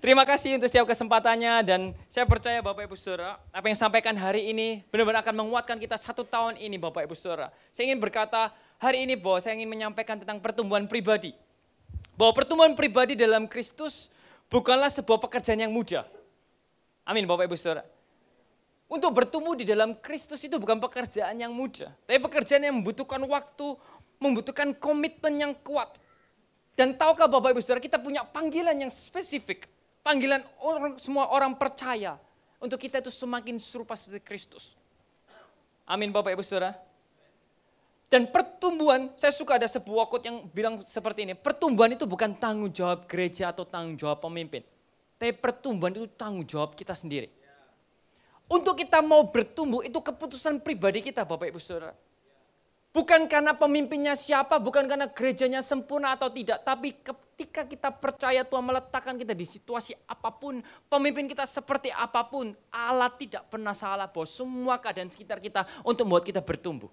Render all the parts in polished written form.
Terima kasih untuk setiap kesempatannya dan saya percaya Bapak Ibu Saudara, apa yang sampaikan hari ini benar-benar akan menguatkan kita 1 tahun ini Bapak Ibu Saudara. Saya ingin berkata hari ini bahwa saya ingin menyampaikan tentang pertumbuhan pribadi. Bahwa pertumbuhan pribadi dalam Kristus bukanlah sebuah pekerjaan yang mudah. Amin Bapak Ibu Saudara. Untuk bertumbuh di dalam Kristus itu bukan pekerjaan yang mudah. Tapi pekerjaan yang membutuhkan waktu, membutuhkan komitmen yang kuat. Dan tahukah Bapak Ibu Saudara kita punya panggilan yang spesifik. Panggilan semua orang percaya untuk kita itu semakin serupa seperti Kristus. Amin Bapak Ibu Saudara. Dan pertumbuhan, saya suka ada sebuah quote yang bilang seperti ini. Pertumbuhan itu bukan tanggung jawab gereja atau tanggung jawab pemimpin. Tapi pertumbuhan itu tanggung jawab kita sendiri. Untuk kita mau bertumbuh itu keputusan pribadi kita Bapak Ibu Saudara. Bukan karena pemimpinnya siapa, bukan karena gerejanya sempurna atau tidak. Tapi ketika kita percaya Tuhan meletakkan kita di situasi apapun, pemimpin kita seperti apapun, Allah tidak pernah salah bahwa semua keadaan sekitar kita untuk membuat kita bertumbuh.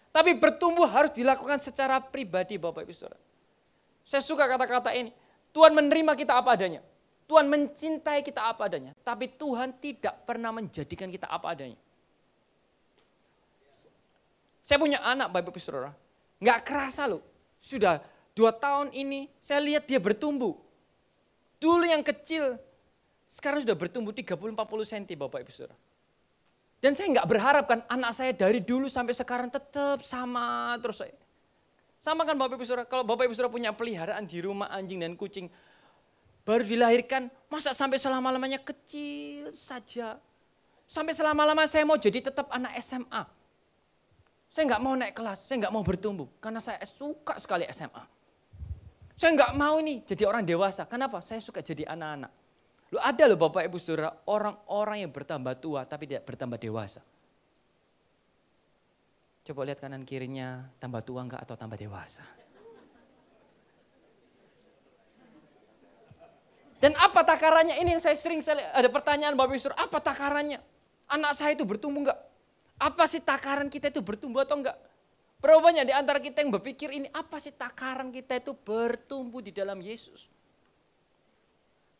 Tapi bertumbuh harus dilakukan secara pribadi Bapak Ibu Saudara. Saya suka kata-kata ini, Tuhan menerima kita apa adanya. Tuhan mencintai kita apa adanya. Tapi Tuhan tidak pernah menjadikan kita apa adanya. Saya punya anak Bapak Ibu Saudara, nggak kerasa loh, sudah 2 tahun ini saya lihat dia bertumbuh. Dulu yang kecil, sekarang sudah bertumbuh 30-40 cm Bapak Ibu Saudara. Dan saya nggak berharap kan anak saya dari dulu sampai sekarang tetap sama terus saya. Sama kan Bapak Ibu Saudara, kalau Bapak Ibu Saudara punya peliharaan di rumah anjing dan kucing, baru dilahirkan, masa sampai selama-lamanya kecil saja. Sampai selama-lamanya saya mau jadi tetap anak SMA. Saya nggak mau naik kelas, saya nggak mau bertumbuh. Karena saya suka sekali SMA. Saya nggak mau nih jadi orang dewasa. Kenapa? Saya suka jadi anak-anak. Loh ada loh Bapak Ibu Saudara, orang-orang yang bertambah tua tapi tidak bertambah dewasa. Coba lihat kanan kirinya, tambah tua enggak atau tambah dewasa. Dan apa takarannya? Ini yang saya sering ada pertanyaan Bapak Ibu Saudara, apa takarannya? Anak saya itu bertumbuh enggak? Apa sih takaran kita itu bertumbuh atau enggak? Berapa banyak di antara kita yang berpikir ini, apa sih takaran kita itu bertumbuh di dalam Yesus?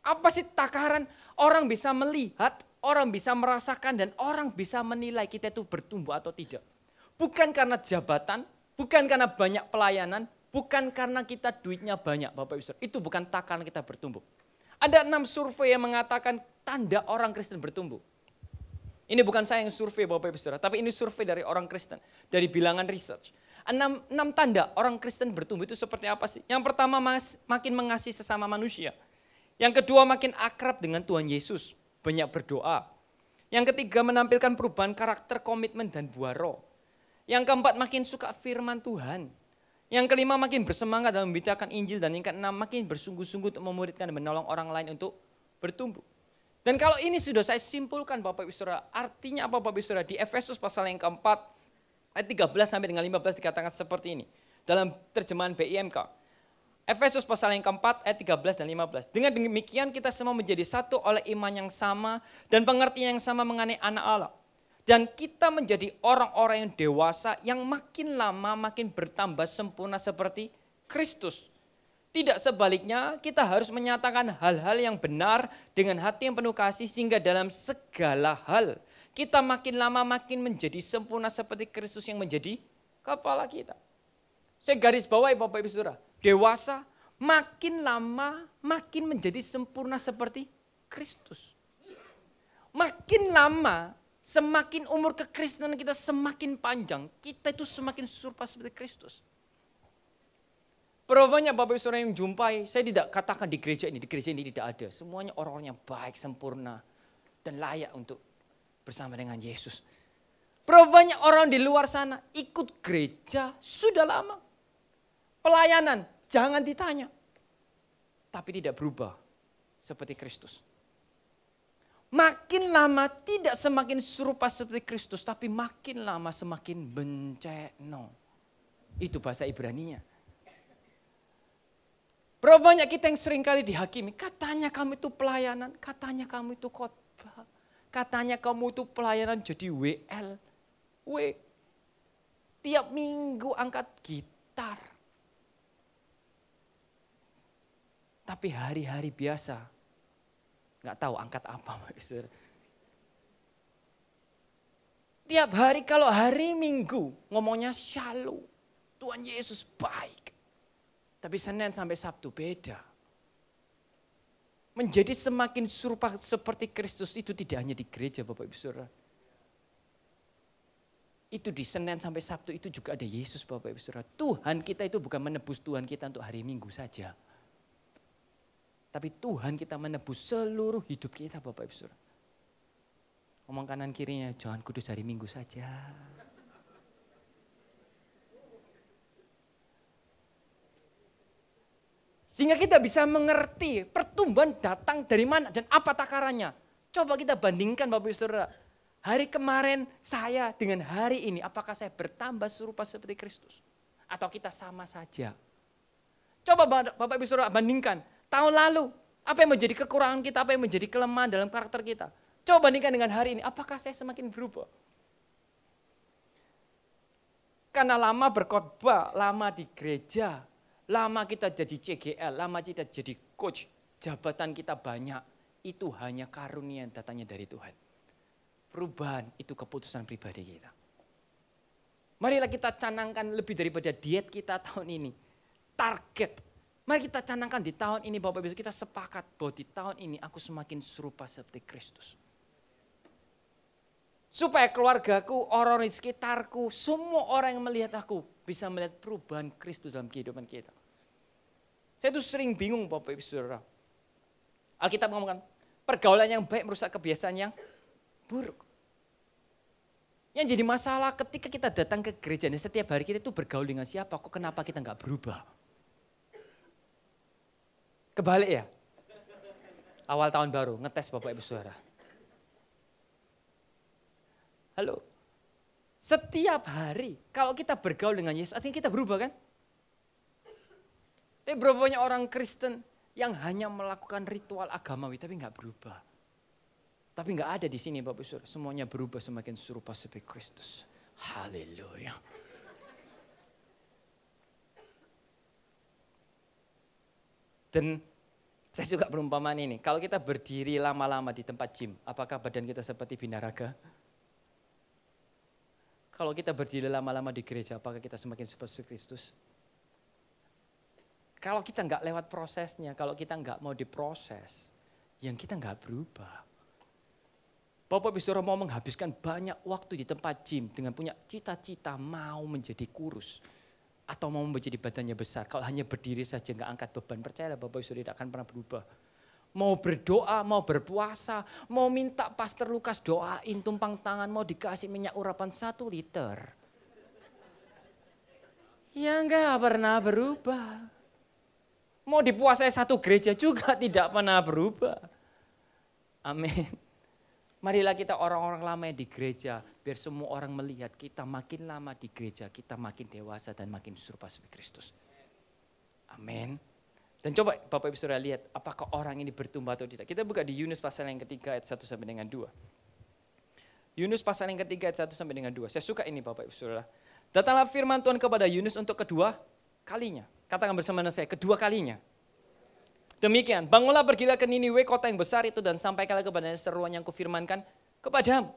Apa sih takaran orang bisa melihat, orang bisa merasakan, dan orang bisa menilai kita itu bertumbuh atau tidak? Bukan karena jabatan, bukan karena banyak pelayanan, bukan karena kita duitnya banyak Bapak Ibu Saudara. Itu bukan takaran kita bertumbuh. Ada 6 survei yang mengatakan tanda orang Kristen bertumbuh. Ini bukan saya yang survei Bapak Ibu Saudara, tapi ini survei dari orang Kristen, dari bilangan research. 6 tanda orang Kristen bertumbuh itu seperti apa sih? Yang pertama makin mengasihi sesama manusia. Yang kedua makin akrab dengan Tuhan Yesus, banyak berdoa. Yang ketiga menampilkan perubahan karakter, komitmen dan buah roh. Yang keempat makin suka firman Tuhan. Yang kelima makin bersemangat dalam memberitakan Injil, dan yang keenam makin bersungguh-sungguh untuk memuridkan dan menolong orang lain untuk bertumbuh. Dan kalau ini sudah saya simpulkan Bapak Ibu Saudara, artinya apa Bapak Ibu Saudara? Di Efesus pasal yang keempat, ayat 13 sampai dengan 15 dikatakan seperti ini. Dalam terjemahan BIMK. Efesus pasal yang keempat, ayat 13 dan 15. Dengan demikian kita semua menjadi satu oleh iman yang sama dan pengertian yang sama mengenai anak Allah. Dan kita menjadi orang-orang yang dewasa yang makin lama makin bertambah sempurna seperti Kristus. Tidak sebaliknya, kita harus menyatakan hal-hal yang benar dengan hati yang penuh kasih, sehingga dalam segala hal kita makin lama makin menjadi sempurna seperti Kristus yang menjadi kepala kita. Saya garis bawahi Bapak Ibu Saudara, dewasa makin lama makin menjadi sempurna seperti Kristus. Makin lama, semakin umur kekristenan kita semakin panjang, kita itu semakin serupa seperti Kristus. Berapa banyak Bapak Ibu Saudara yang jumpai, saya tidak katakan di gereja ini tidak ada. Semuanya orang-orang yang baik, sempurna, dan layak untuk bersama dengan Yesus. Berapa banyak orang di luar sana ikut gereja sudah lama. Pelayanan, jangan ditanya. Tapi tidak berubah seperti Kristus. Makin lama tidak semakin serupa seperti Kristus, tapi makin lama semakin benceno. Itu bahasa Ibraninya. Berapa banyak kita yang seringkali dihakimi, katanya kamu itu pelayanan, katanya kamu itu khotbah, katanya kamu itu pelayanan jadi WL. Tiap minggu angkat gitar. Tapi hari-hari biasa Nggak tahu angkat apa. Tiap hari kalau hari Minggu ngomongnya shalom. Tuhan Yesus baik. Tapi Senin sampai Sabtu beda. Menjadi semakin serupa seperti Kristus itu tidak hanya di gereja Bapak Ibu Saudara. Itu di Senin sampai Sabtu itu juga ada Yesus Bapak Ibu Saudara. Tuhan kita itu bukan menebus Tuhan kita untuk hari Minggu saja. Tapi Tuhan kita menebus seluruh hidup kita Bapak Ibu Saudara. Ngomong kanan kirinya, jangan kudus hari Minggu saja. Sehingga kita bisa mengerti pertumbuhan datang dari mana dan apa takarannya. Coba kita bandingkan Bapak Ibu Saudara. Hari kemarin saya dengan hari ini, apakah saya bertambah serupa seperti Kristus? Atau kita sama saja? Coba Bapak Ibu Saudara bandingkan. Tahun lalu, apa yang menjadi kekurangan kita, apa yang menjadi kelemahan dalam karakter kita. Coba bandingkan dengan hari ini, apakah saya semakin berubah? Karena lama berkhotbah, lama di gereja, lama kita jadi CGL, lama kita jadi coach, jabatan kita banyak. Itu hanya karunia yang datangnya dari Tuhan. Perubahan itu keputusan pribadi kita. Marilah kita canangkan lebih daripada diet kita tahun ini. Target. Mari kita canangkan di tahun ini Bapak Ibu, kita sepakat bahwa di tahun ini aku semakin serupa seperti Kristus. Supaya keluargaku, orang di sekitarku, semua orang yang melihat aku bisa melihat perubahan Kristus dalam kehidupan kita. Saya tuh sering bingung Bapak Ibu Saudara. Alkitab ngomongkan, pergaulan yang baik merusak kebiasaan yang buruk. Yang jadi masalah ketika kita datang ke gereja, setiap hari kita itu bergaul dengan siapa, kok kenapa kita nggak berubah? Kebalik ya? Awal tahun baru, ngetes Bapak Ibu Saudara. Halo, setiap hari kalau kita bergaul dengan Yesus, artinya kita berubah kan? Tapi berapa banyak orang Kristen yang hanya melakukan ritual agamawi tapi nggak berubah. Tapi nggak ada di sini Bapak Ibu, semuanya berubah semakin serupa seperti Kristus. Haleluya. Dan saya suka perumpamaan ini, kalau kita berdiri lama-lama di tempat gym, apakah badan kita seperti binaraga? Kalau kita berdiri lama-lama di gereja, apakah kita semakin seperti Kristus? Kalau kita nggak lewat prosesnya, kalau kita nggak mau diproses, yang kita nggak berubah. Bapak Ibu Saudara mau menghabiskan banyak waktu di tempat gym dengan punya cita-cita mau menjadi kurus atau mau menjadi badannya besar. Kalau hanya berdiri saja nggak angkat beban, percayalah Bapak Ibu Saudara tidak akan pernah berubah. Mau berdoa, mau berpuasa, mau minta Pastor Lukas doain tumpang tangan, mau dikasih minyak urapan 1 liter. Ya nggak pernah berubah. Mau dipuasai 1 gereja juga tidak pernah berubah. Amin. Marilah kita orang-orang lama yang di gereja, biar semua orang melihat kita makin lama di gereja, kita makin dewasa dan makin serupa seperti Kristus. Amin. Dan coba Bapak Ibu Saudara lihat, apakah orang ini bertumbuh atau tidak. Kita buka di Yunus pasal yang ketiga ayat 1 sampai dengan 2. Yunus pasal yang ketiga ayat 1 sampai dengan 2. Saya suka ini Bapak Ibu Saudara. Datanglah firman Tuhan kepada Yunus untuk kedua kalinya. Katakan bersama saya, kedua kalinya. Demikian, bangunlah pergilah ke Niniwe, kota yang besar itu, dan sampaikanlah kepadanya seruan yang kufirmankan kepadamu.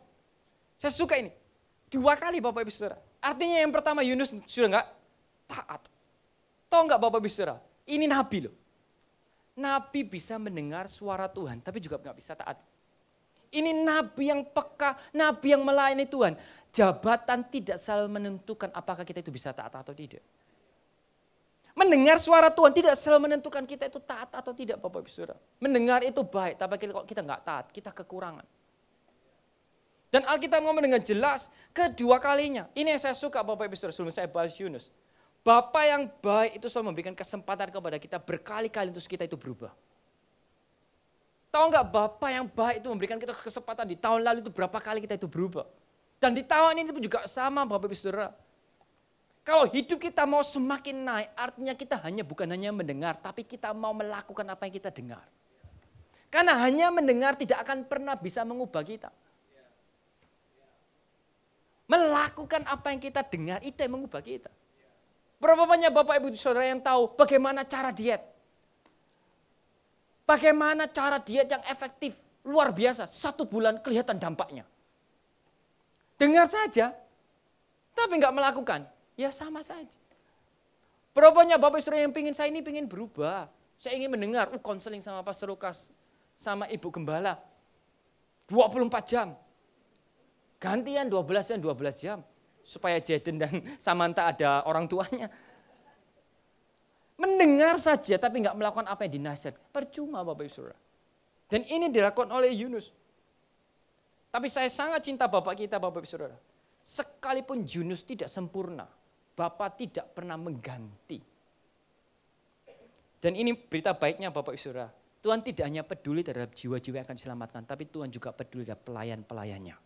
Saya suka ini. 2 kali Bapak Ibu Saudara. Artinya yang pertama Yunus sudah enggak taat. Tahu enggak Bapak Ibu Saudara? Ini nabi loh. Nabi bisa mendengar suara Tuhan, tapi juga enggak bisa taat. Ini nabi yang peka, nabi yang melayani Tuhan. Jabatan tidak selalu menentukan apakah kita itu bisa taat atau tidak. Mendengar suara Tuhan tidak selalu menentukan kita itu taat atau tidak Bapak Ibu Saudara. Mendengar itu baik, tapi kalau kita enggak taat, kita kekurangan. Dan Alkitab ngomong dengan jelas, kedua kalinya. Ini yang saya suka Bapak Ibu Saudara, sebelum saya bahas Yunus. Bapa yang baik itu selalu memberikan kesempatan kepada kita berkali-kali untuk kita itu berubah. Tahu enggak Bapa yang baik itu memberikan kita kesempatan di tahun lalu itu berapa kali kita itu berubah. Dan di tahun ini pun juga sama Bapak Ibu Saudara. Kalau hidup kita mau semakin naik, artinya kita bukan hanya mendengar, tapi kita mau melakukan apa yang kita dengar. Karena hanya mendengar tidak akan pernah bisa mengubah kita. Melakukan apa yang kita dengar, itu yang mengubah kita. Berapa banyak Bapak Ibu Saudara yang tahu bagaimana cara diet? Bagaimana cara diet yang efektif? Luar biasa, 1 bulan kelihatan dampaknya. Dengar saja, tapi nggak melakukan. Ya sama saja. Berapanya Bapak Saudara yang saya ini ingin berubah. Saya ingin mendengar, konseling sama Pastor Lukas, sama Ibu Gembala. 24 jam. Gantian 12 dan 12 jam. Supaya Jaden dan Samantha ada orang tuanya. Mendengar saja tapi nggak melakukan apa yang dinasihat. Percuma Bapak Saudara. Dan ini dilakukan oleh Yunus. Tapi saya sangat cinta Bapak kita Bapak Saudara. Sekalipun Yunus tidak sempurna, Bapak tidak pernah mengganti. Dan ini berita baiknya Bapak Saudara. Tuhan tidak hanya peduli terhadap jiwa-jiwa yang akan diselamatkan, tapi Tuhan juga peduli terhadap pelayan-pelayannya.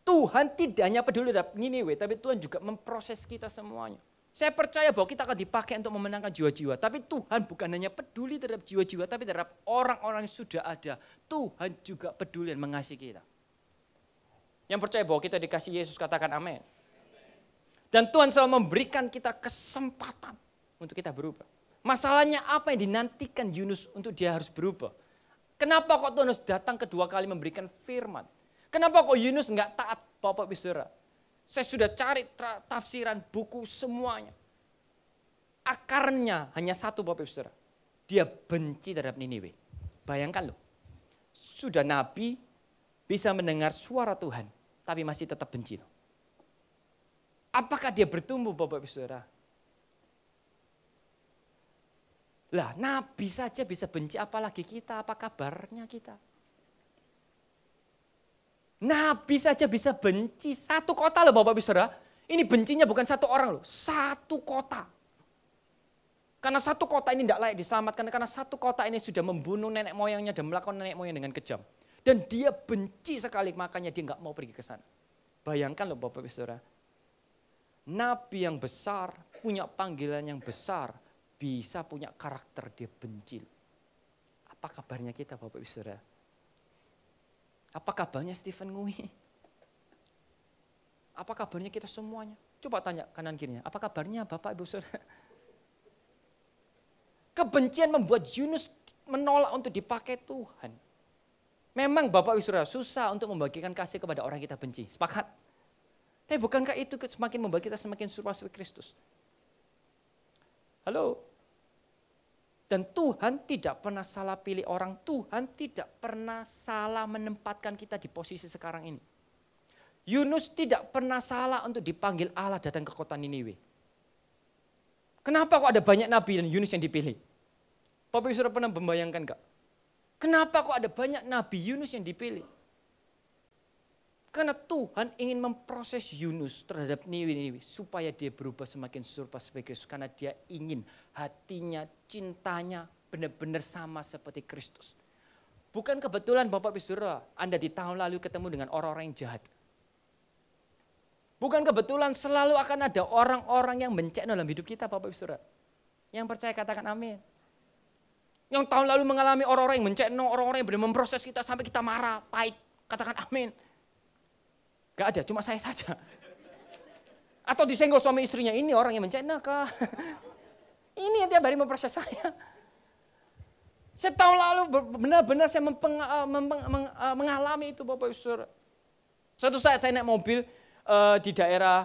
Tuhan tidak hanya peduli terhadap Niniwe, tapi Tuhan juga memproses kita semuanya. Saya percaya bahwa kita akan dipakai untuk memenangkan jiwa-jiwa. Tapi Tuhan bukan hanya peduli terhadap jiwa-jiwa, tapi terhadap orang-orang yang sudah ada. Tuhan juga peduli dan mengasihi kita. Yang percaya bahwa kita dikasih Yesus, katakan amin. Dan Tuhan selalu memberikan kita kesempatan untuk kita berubah. Masalahnya apa yang dinantikan Yunus untuk dia harus berubah? Kenapa kok Tuhan harus datang kedua kali memberikan firman? Kenapa kok Yunus enggak taat Bapak Saudara? Saya sudah cari tafsiran buku semuanya. Akarnya hanya satu Bapak Saudara. Dia benci terhadap Niniwe. Bayangkan loh. Sudah nabi bisa mendengar suara Tuhan. Tapi masih tetap benci. Apakah dia bertumbuh Bapak Saudara? Lah nabi saja bisa benci apalagi kita. Apa kabarnya kita? Nabi saja bisa benci 1 kota loh Bapak Saudara. Ini bencinya bukan 1 orang loh, 1 kota. Karena 1 kota ini tidak layak diselamatkan, karena 1 kota ini sudah membunuh nenek moyangnya dan melakukan nenek moyang dengan kejam. Dan dia benci sekali, makanya dia nggak mau pergi ke sana. Bayangkan loh Bapak Saudara. Nabi yang besar, punya panggilan yang besar, bisa punya karakter dia benci. Apa kabarnya kita Bapak Saudara? Apa kabarnya Stephen Ngui? Apa kabarnya kita semuanya? Coba tanya kanan kirinya, apa kabarnya Bapak Ibu Saudara? Kebencian membuat Yunus menolak untuk dipakai Tuhan. Memang Bapak Ibu Saudara susah untuk membagikan kasih kepada orang yang kita benci. Sepakat? Tapi bukankah itu semakin membuat kita semakin serupa seperti Kristus? Halo? Dan Tuhan tidak pernah salah pilih orang, Tuhan tidak pernah salah menempatkan kita di posisi sekarang ini. Yunus tidak pernah salah untuk dipanggil Allah datang ke kota Niniwe. Kenapa kok ada banyak nabi dan Yunus yang dipilih? Bapak Saudara pernah membayangkan enggak? Kenapa kok ada banyak nabi Yunus yang dipilih? Karena Tuhan ingin memproses Yunus terhadap Niniwe supaya dia berubah semakin serupa seperti Kristus. Karena dia ingin hatinya, cintanya benar-benar sama seperti Kristus. Bukan kebetulan Bapak Saudara, Anda di tahun lalu ketemu dengan orang-orang yang jahat. Bukan kebetulan selalu akan ada orang-orang yang mencekno dalam hidup kita Bapak Saudara. Yang percaya katakan amin. Yang tahun lalu mengalami orang-orang yang mencekno, orang-orang yang benar memproses kita sampai kita marah, pahit. Katakan amin. Gak ada, cuma saya saja. Atau disenggol suami istrinya, ini orang yang mencekno kah? Ini yang tiap hari memproses saya. Setahun lalu benar-benar saya mengalami itu Bapak Ibu Saudara. Suatu saat saya naik mobil di daerah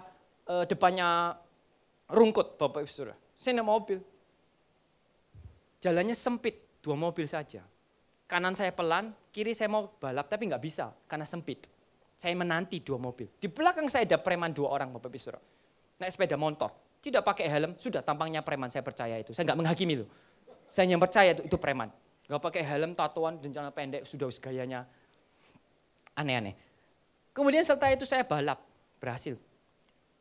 depannya Rungkut Bapak Ibu Saudara. Saya naik mobil. Jalannya sempit, 2 mobil saja. Kanan saya pelan, kiri saya mau balap tapi nggak bisa karena sempit. Saya menanti 2 mobil. Di belakang saya ada preman 2 orang Bapak Ibu Saudara. Naik sepeda motor. Tidak pakai helm, sudah tampangnya preman, saya percaya itu. Saya nggak menghakimi loh. Saya yang percaya itu preman. Nggak pakai helm, tatoan, dan celana pendek, sudah gayanya aneh-aneh. Kemudian setelah itu saya balap, berhasil.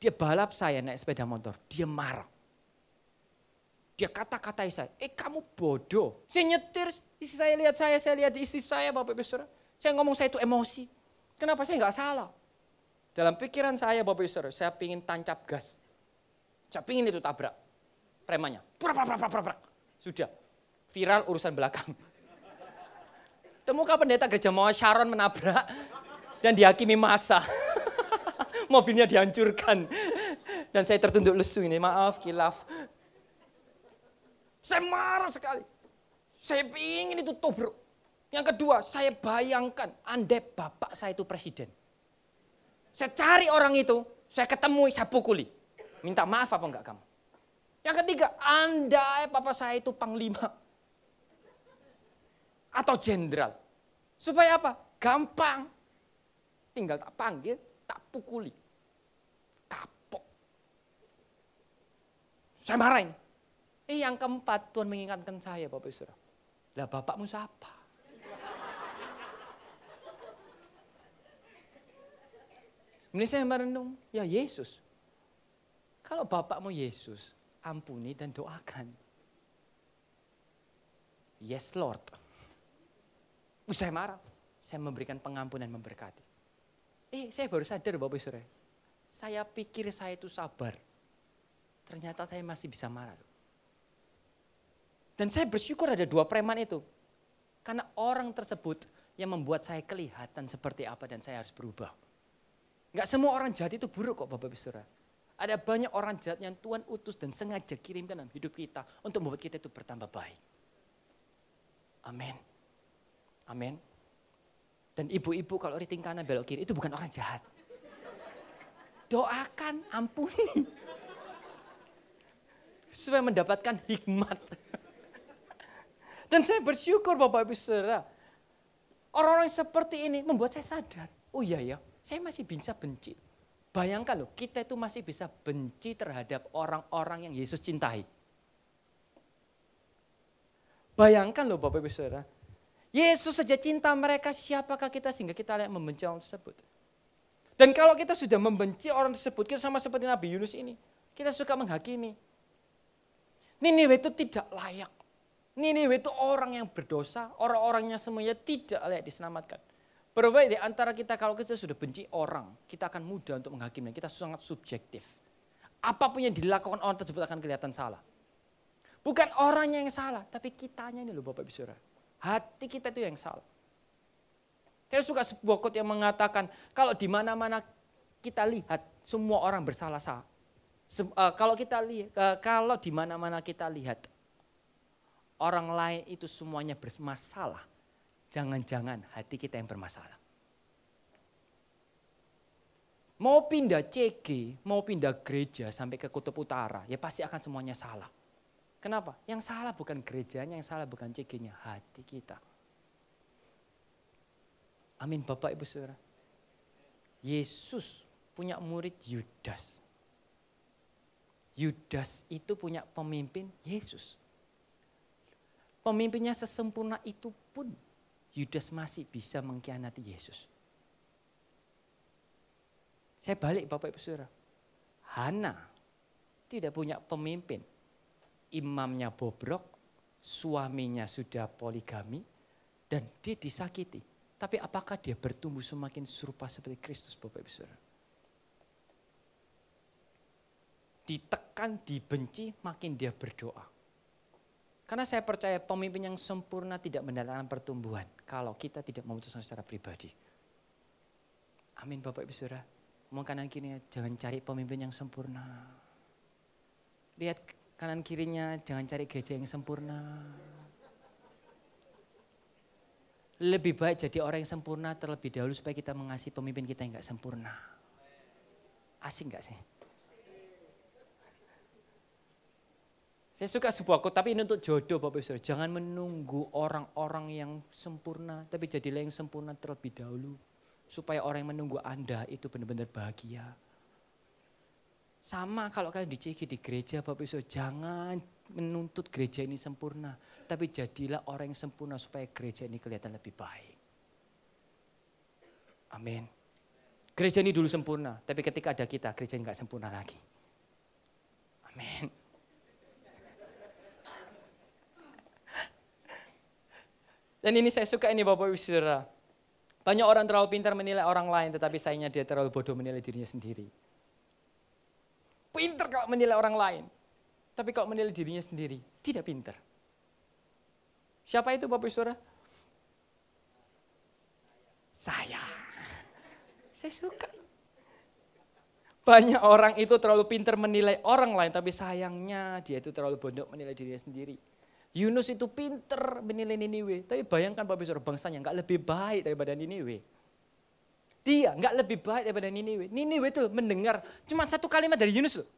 Dia balap saya naik sepeda motor, dia marah. Dia kata-katai saya, kamu bodoh. Saya nyetir, istri saya lihat istri saya Bapak Ibu Saudara. Saya ngomong saya itu emosi. Kenapa saya nggak salah? Dalam pikiran saya Bapak Ibu Saudara, saya pingin tancap gas. Saya pingin itu tabrak premannya. Prak. Sudah, viral urusan belakang. Temukan pendeta gereja Mawar Sharon menabrak dan dihakimi massa. Mobilnya dihancurkan. Dan saya tertunduk lesu ini, maaf, kilaf. Saya marah sekali. Saya ingin itu tubruk. Yang kedua, saya bayangkan andai bapak saya itu presiden. Saya cari orang itu, saya ketemu, saya pukuli. Minta maaf apa enggak kamu? Yang ketiga, andai papa saya itu panglima. Atau jenderal. Supaya apa? Gampang. Tinggal tak panggil, tak pukuli. Kapok. Saya marahin. Yang keempat, Tuhan mengingatkan saya Bapak Saudara. Lah bapakmu siapa? Kemudian saya merenung, ya Yesus. Kalau bapakmu Yesus, ampuni dan doakan. Yes Lord. Saya marah, saya memberikan pengampunan memberkati. Saya baru sadar Bapak Saudara. Saya pikir saya itu sabar. Ternyata saya masih bisa marah. Dan saya bersyukur ada dua preman itu. Karena orang tersebut yang membuat saya kelihatan seperti apa dan saya harus berubah. Enggak semua orang jahat itu buruk kok Bapak Ibu Saudara. Ada banyak orang jahat yang Tuhan utus dan sengaja kirimkan dalam hidup kita untuk membuat kita itu bertambah baik. Amin. Amin. Dan ibu-ibu kalau riting kanan belok kiri itu bukan orang jahat. Doakan, ampuni. Supaya mendapatkan hikmat. Dan saya bersyukur Bapak Ibu Saudara. Orang-orang seperti ini membuat saya sadar. Oh iya ya, saya masih bisa benci. Bayangkan loh, kita itu masih bisa benci terhadap orang-orang yang Yesus cintai. Bayangkan loh Bapak Ibu Saudara. Yesus saja cinta mereka, siapakah kita sehingga kita layak membenci orang tersebut. Dan kalau kita sudah membenci orang tersebut, kita sama seperti Nabi Yunus ini. Kita suka menghakimi. Niniwe itu tidak layak. Niniwe itu orang yang berdosa, orang-orangnya semuanya tidak layak diselamatkan. Berbeda di antara kita kalau kita sudah benci orang, kita akan mudah untuk menghakimi, kita sangat subjektif. Apapun yang dilakukan orang tersebut akan kelihatan salah. Bukan orangnya yang salah, tapi kitanya ini loh Bapak Ibu Saudara. Hati kita itu yang salah. Saya suka sebuah quote yang mengatakan, kalau di mana-mana kita lihat semua orang bersalah-salah. Kalau di mana-mana kita lihat orang lain itu semuanya bermasalah, jangan-jangan hati kita yang bermasalah. Mau pindah CG, mau pindah gereja sampai ke Kutub Utara, ya pasti akan semuanya salah. Kenapa? Yang salah bukan gerejanya, yang salah bukan CG-nya, hati kita. Amin Bapak Ibu Saudara. Yesus punya murid Yudas. Yudas itu punya pemimpin Yesus. Pemimpinnya sesempurna itu pun Yudas masih bisa mengkhianati Yesus. Saya balik Bapak Ibu Saudara. Hana tidak punya pemimpin. Imamnya bobrok, suaminya sudah poligami, dan dia disakiti. Tapi apakah dia bertumbuh semakin serupa seperti Kristus Bapak Ibu Saudara? Ditekan, dibenci, makin dia berdoa. Karena saya percaya pemimpin yang sempurna tidak mendatangkan pertumbuhan kalau kita tidak memutuskan secara pribadi. Amin Bapak Ibu Saudara. Ngomong kanan kirinya, jangan cari pemimpin yang sempurna. Lihat kanan kirinya, jangan cari gereja yang sempurna. Lebih baik jadi orang yang sempurna terlebih dahulu supaya kita mengasihi pemimpin kita yang gak sempurna. Asik gak sih? Saya suka sebuah quote, tapi ini untuk jodoh Bapak Ibu Saudara. Jangan menunggu orang-orang yang sempurna, tapi jadilah yang sempurna terlebih dahulu. Supaya orang yang menunggu Anda itu benar-benar bahagia. Sama kalau kalian diceki di gereja Bapak Ibu Saudara, jangan menuntut gereja ini sempurna. Tapi jadilah orang yang sempurna supaya gereja ini kelihatan lebih baik. Amin. Gereja ini dulu sempurna, tapi ketika ada kita, gereja ini gak sempurna lagi. Amin. Dan ini saya suka ini Bapak Ibu Saudara. Banyak orang terlalu pintar menilai orang lain, tetapi sayangnya dia terlalu bodoh menilai dirinya sendiri. Pintar kalau menilai orang lain, tapi kalau menilai dirinya sendiri, tidak pintar. Siapa itu Bapak Ibu Saudara? Saya suka. Banyak orang itu terlalu pintar menilai orang lain, tapi sayangnya dia itu terlalu bodoh menilai dirinya sendiri. Yunus itu pinter menilai Niniwe. Tapi bayangkan Bapak Ibu Saudara, bangsanya nggak lebih baik daripada Niniwe. Dia nggak lebih baik daripada Niniwe. Niniwe itu mendengar cuma satu kalimat dari Yunus loh.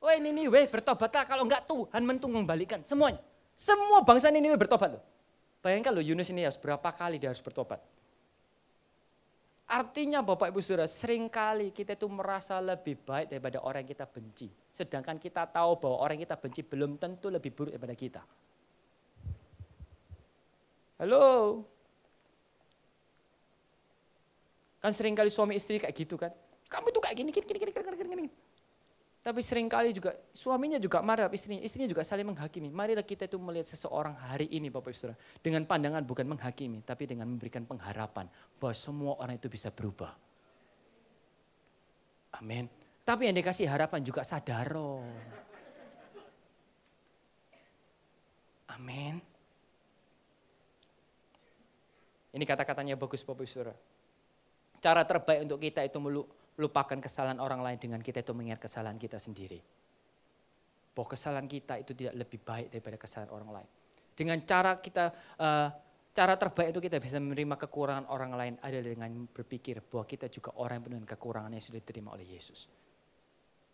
Woi Niniwe bertobatlah, kalau enggak Tuhan mengembalikan semuanya. Semua bangsa Niniwe bertobat loh. Bayangkan loh Yunus ini harus berapa kali dia harus bertobat. Artinya Bapak Ibu Saudara, seringkali kita itu merasa lebih baik daripada orang yang kita benci. Sedangkan kita tahu bahwa orang yang kita benci belum tentu lebih buruk daripada kita. Halo? Kan seringkali suami istri kayak gitu kan. Kamu tuh kayak gini. Tapi seringkali juga suaminya juga marah istrinya juga saling menghakimi. Marilah kita itu melihat seseorang hari ini Bapak Ibu Saudara. Dengan pandangan bukan menghakimi, tapi dengan memberikan pengharapan bahwa semua orang itu bisa berubah. Amin. Tapi yang dikasih harapan juga sadaro. Amin. Ini kata-katanya bagus Bapak Ibu Saudara. Cara terbaik untuk kita itu lupakan kesalahan orang lain dengan kita itu mengingat kesalahan kita sendiri. Bahwa kesalahan kita itu tidak lebih baik daripada kesalahan orang lain. Dengan cara terbaik itu kita bisa menerima kekurangan orang lain adalah dengan berpikir bahwa kita juga orang yang penuh dengan kekurangan yang sudah diterima oleh Yesus.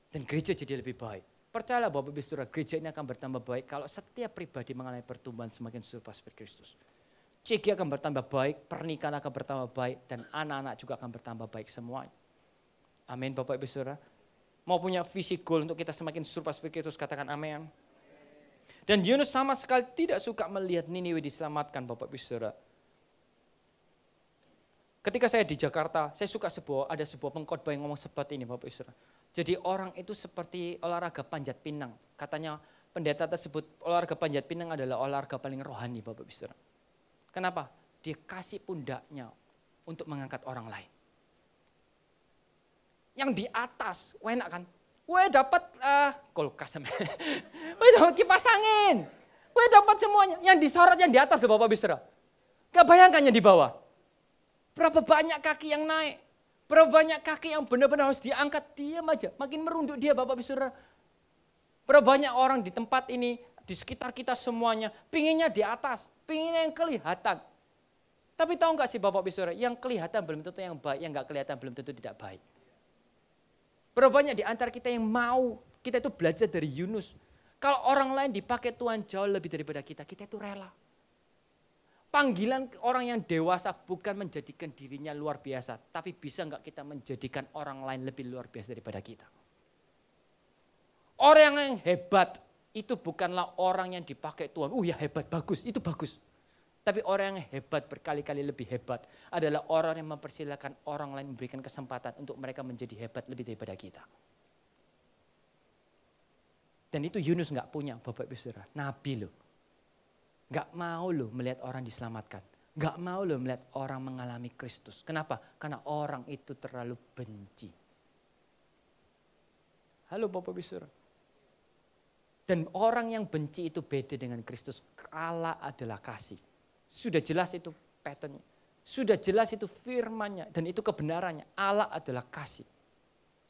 Dan gereja jadi lebih baik. Percayalah Bapak Ibu Saudara, gereja ini akan bertambah baik kalau setiap pribadi mengalami pertumbuhan semakin serupa seperti Kristus. CG akan bertambah baik, pernikahan akan bertambah baik, dan anak-anak juga akan bertambah baik semuanya. Amin Bapak Ibu Saudara. Mau punya visi goal untuk kita semakin serupa seperti Kristus, katakan amin. Dan Yunus sama sekali tidak suka melihat Niniwe diselamatkan Bapak Ibu Saudara. Ketika saya di Jakarta, saya suka ada sebuah pengkhotbah yang ngomong seperti ini Bapak Ibu Saudara. Jadi orang itu seperti olahraga panjat pinang. Katanya pendeta tersebut olahraga panjat pinang adalah olahraga paling rohani Bapak Ibu Saudara. Kenapa? Dia kasih pundaknya untuk mengangkat orang lain. Yang di atas, enak kan? Weh dapat kulkas, weh dapat kipas angin, weh dapat semuanya. Yang disorot yang di atas loh Bapak Ibu Saudara. Gak bayangkan yang di bawah. Berapa banyak kaki yang naik, berapa banyak kaki yang benar-benar harus diangkat, diam aja. Makin merunduk dia Bapak Ibu Saudara. Berapa banyak orang di tempat ini, di sekitar kita semuanya, pinginnya di atas, pinginnya yang kelihatan. Tapi tahu nggak sih Bapak Ibu Saudara, yang kelihatan belum tentu yang baik, yang nggak kelihatan belum tentu tidak baik. Berapa banyak di antara kita yang mau, kita itu belajar dari Yunus. Kalau orang lain dipakai Tuhan jauh lebih daripada kita itu rela. Panggilan orang yang dewasa bukan menjadikan dirinya luar biasa, tapi bisa nggak kita menjadikan orang lain lebih luar biasa daripada kita. Orang yang hebat itu bukanlah orang yang dipakai Tuhan. Ya hebat, bagus, itu bagus. Tapi orang yang hebat berkali-kali lebih hebat adalah orang yang mempersilahkan orang lain memberikan kesempatan untuk mereka menjadi hebat lebih daripada kita. Dan itu Yunus nggak punya Bapak Ibu Saudara, Nabi loh. Nggak mau loh melihat orang diselamatkan. Nggak mau loh melihat orang mengalami Kristus. Kenapa? Karena orang itu terlalu benci. Halo Bapak Ibu Saudara. Dan orang yang benci itu beda dengan Kristus. Allah adalah kasih. Sudah jelas itu patternnya. Sudah jelas itu firman-Nya dan itu kebenarannya. Allah adalah kasih.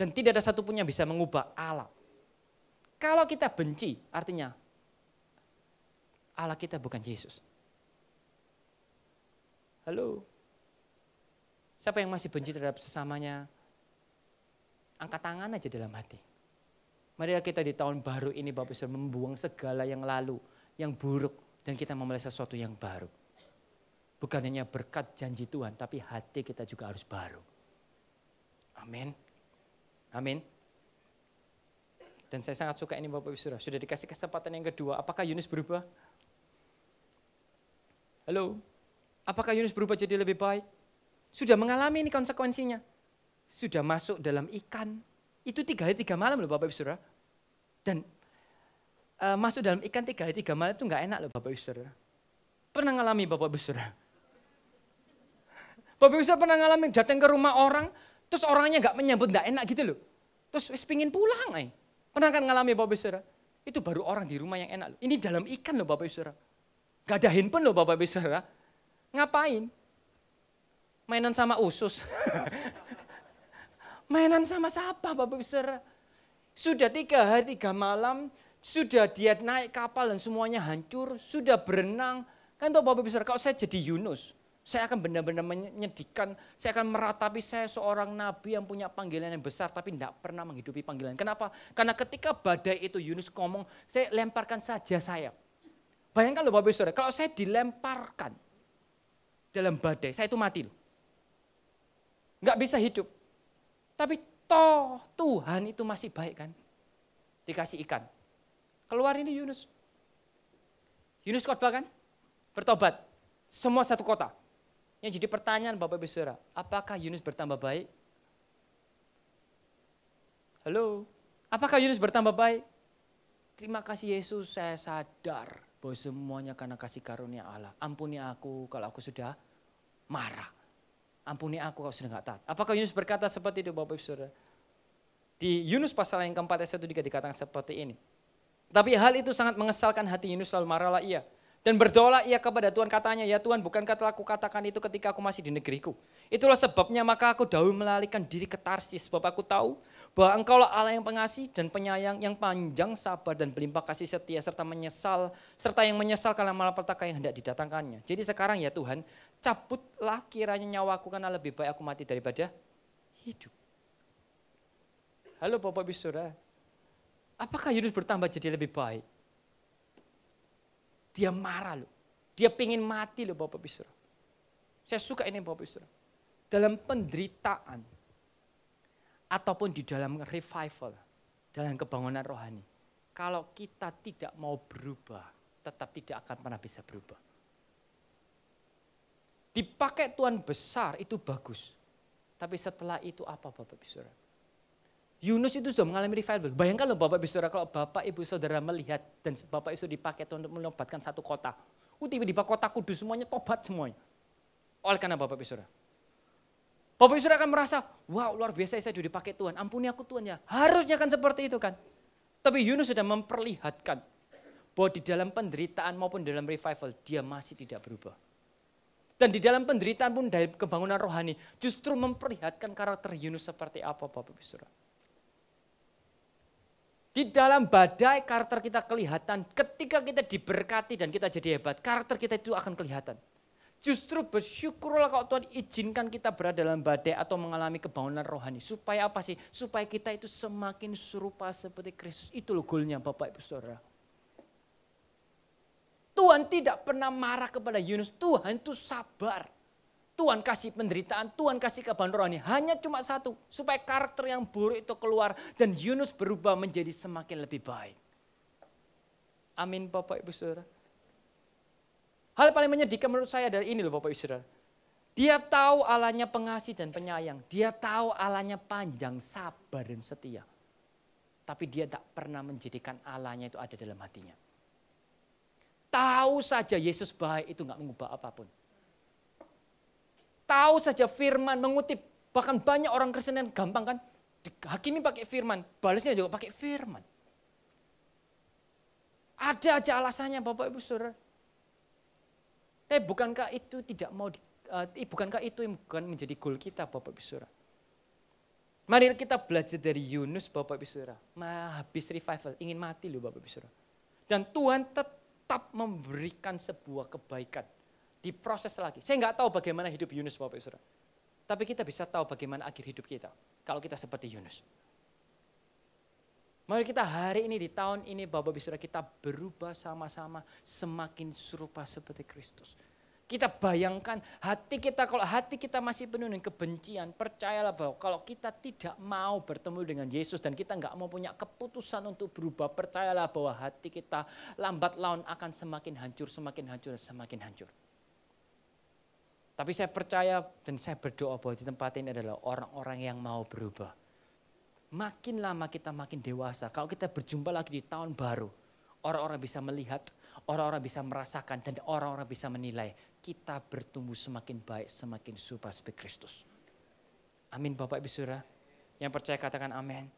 Dan tidak ada satupun yang bisa mengubah Allah. Kalau kita benci, artinya Allah kita bukan Yesus. Halo? Siapa yang masih benci terhadap sesamanya? Angkat tangan aja dalam hati. Marilah kita di tahun baru ini Bapak Ibu membuang segala yang lalu, yang buruk. Dan kita memulai sesuatu yang baru. Bukan hanya berkat janji Tuhan, tapi hati kita juga harus baru. Amin. Amin. Dan saya sangat suka ini Bapak Ibu Saudara. Sudah dikasih kesempatan yang kedua. Apakah Yunus berubah? Halo? Apakah Yunus berubah jadi lebih baik? Sudah mengalami ini konsekuensinya. Sudah masuk dalam ikan. Itu 3 hari 3 malam loh Bapak Ibu Saudara. Dan masuk dalam ikan 3 hari 3 malam itu gak enak loh Bapak Ibu Saudara. Pernah ngalami Bapak Ibu Saudara? Bapak Ibu Saudara pernah ngalami datang ke rumah orang, terus orangnya gak menyambut, gak enak gitu loh. Terus pingin pulang. Pernah kan ngalami Bapak Ibu Saudara? Itu baru orang di rumah yang enak loh. Ini dalam ikan loh Bapak Ibu Saudara. Gak ada handphone loh Bapak Ibu Saudara. Ngapain? Mainan sama usus. Mainan sama siapa Bapak Ibu Saudara? Sudah 3 hari 3 malam Sudah dia naik kapal dan semuanya hancur, sudah berenang. Kan tahu Bapak Ibu Saudara, kalau saya jadi Yunus, saya akan benar-benar menyedihkan, saya akan meratapi saya seorang nabi yang punya panggilan yang besar tapi tidak pernah menghidupi panggilan. Kenapa? Karena ketika badai itu Yunus ngomong, saya lemparkan saja saya. Bayangkan loh Bapak Ibu Saudara, kalau saya dilemparkan dalam badai, saya itu mati loh. Nggak bisa hidup. Tapi toh Tuhan itu masih baik kan. Dikasih ikan. Keluar ini Yunus. Yunus khotbah kan? Bertobat. Semua satu kota. Yang jadi pertanyaan Bapak Ibu Saudara, apakah Yunus bertambah baik? Halo? Apakah Yunus bertambah baik? Terima kasih Yesus, saya sadar bahwa semuanya karena kasih karunia Allah. Ampuni aku kalau aku sudah marah. Ampuni aku kalau sudah enggak taat. Apakah Yunus berkata seperti itu Bapak Ibu Saudara? Di Yunus pasal yang keempat ayat 1 dikatakan seperti ini. Tapi hal itu sangat mengesalkan hati Yunus, lalu marahlah ia. Dan berdoalah ia kepada Tuhan, katanya, ya Tuhan, bukankah telah kukatakan itu ketika aku masih di negeriku? Itulah sebabnya maka aku dahulu melarikan diri ke Tarsis, sebab aku tahu bahwa engkaulah Allah yang pengasih dan penyayang, yang panjang sabar dan berlimpah kasih setia, serta yang menyesal karena malapetaka yang hendak didatangkannya. Jadi sekarang ya Tuhan, cabutlah kiranya nyawaku, karena lebih baik aku mati daripada hidup. Halo Bapak Ibu Saudara, apakah Yunus bertambah jadi lebih baik? Dia marah loh, dia pengen mati loh Bapak Ibu Saudara. Saya suka ini Bapak Ibu Saudara. Dalam penderitaan ataupun di dalam revival, dalam kebangunan rohani, kalau kita tidak mau berubah, tetap tidak akan pernah bisa berubah. Dipakai Tuhan besar itu bagus, tapi setelah itu apa Bapak Ibu Saudara? Yunus itu sudah mengalami revival. Bayangkan loh Bapak Ibu Saudara, kalau Bapak Ibu Saudara melihat dan Bapak Ibu Saudara dipakai Tuhan untuk menobatkan satu kota. Tiba-tiba kota Kudus semuanya tobat semuanya. Oleh karena Bapak Ibu Saudara. Bapak Ibu Saudara akan merasa, wow luar biasa saya sudah dipakai Tuhan. Ampuni aku Tuhan ya. Harusnya kan seperti itu kan. Tapi Yunus sudah memperlihatkan bahwa di dalam penderitaan maupun dalam revival dia masih tidak berubah. Dan di dalam penderitaan pun dari kebangunan rohani justru memperlihatkan karakter Yunus seperti apa Bapak Ibu Saudara. Di dalam badai karakter kita kelihatan, ketika kita diberkati dan kita jadi hebat, karakter kita itu akan kelihatan. Justru bersyukurlah kalau Tuhan izinkan kita berada dalam badai atau mengalami kebangunan rohani. Supaya apa sih? Supaya kita itu semakin serupa seperti Kristus. Itu loh goalnya Bapak Ibu Saudara. Tuhan tidak pernah marah kepada Yunus, Tuhan itu sabar. Tuhan kasih penderitaan, Tuhan kasih kebangunan rohani. Hanya cuma satu, supaya karakter yang buruk itu keluar dan Yunus berubah menjadi semakin lebih baik. Amin Bapak Ibu Saudara. Hal paling menyedihkan menurut saya dari ini loh Bapak Ibu Saudara. Dia tahu Allahnya pengasih dan penyayang. Dia tahu Allahnya panjang, sabar dan setia. Tapi dia tak pernah menjadikan Allahnya itu ada dalam hatinya. Tahu saja Yesus baik itu gak mengubah apapun. Tahu saja firman mengutip, bahkan banyak orang Kristen yang gampang kan, dihakimi pakai firman, balasnya juga pakai firman. Ada aja alasannya Bapak Ibu Saudara. Tapi bukankah itu tidak mau, bukankah itu yang bukan menjadi goal kita Bapak Ibu Saudara. Mari kita belajar dari Yunus Bapak Ibu Saudara. Habis revival, ingin mati loh Bapak Ibu Saudara. Dan Tuhan tetap memberikan sebuah kebaikan. Diproses lagi. Saya nggak tahu bagaimana hidup Yunus Bapak Ibu Saudara. Tapi kita bisa tahu bagaimana akhir hidup kita. Kalau kita seperti Yunus. Mari kita hari ini di tahun ini Bapak Ibu Saudara kita berubah sama-sama semakin serupa seperti Kristus. Kita bayangkan hati kita, kalau hati kita masih penuh dengan kebencian, percayalah bahwa kalau kita tidak mau bertemu dengan Yesus dan kita nggak mau punya keputusan untuk berubah, percayalah bahwa hati kita lambat laun akan semakin hancur, semakin hancur, dan semakin hancur. Tapi saya percaya dan saya berdoa bahwa di tempat ini adalah orang-orang yang mau berubah. Makin lama kita makin dewasa, kalau kita berjumpa lagi di tahun baru, orang-orang bisa melihat, orang-orang bisa merasakan, dan orang-orang bisa menilai. Kita bertumbuh semakin baik, semakin serupa seperti Kristus. Amin Bapak Ibu Saudara. Yang percaya katakan amin.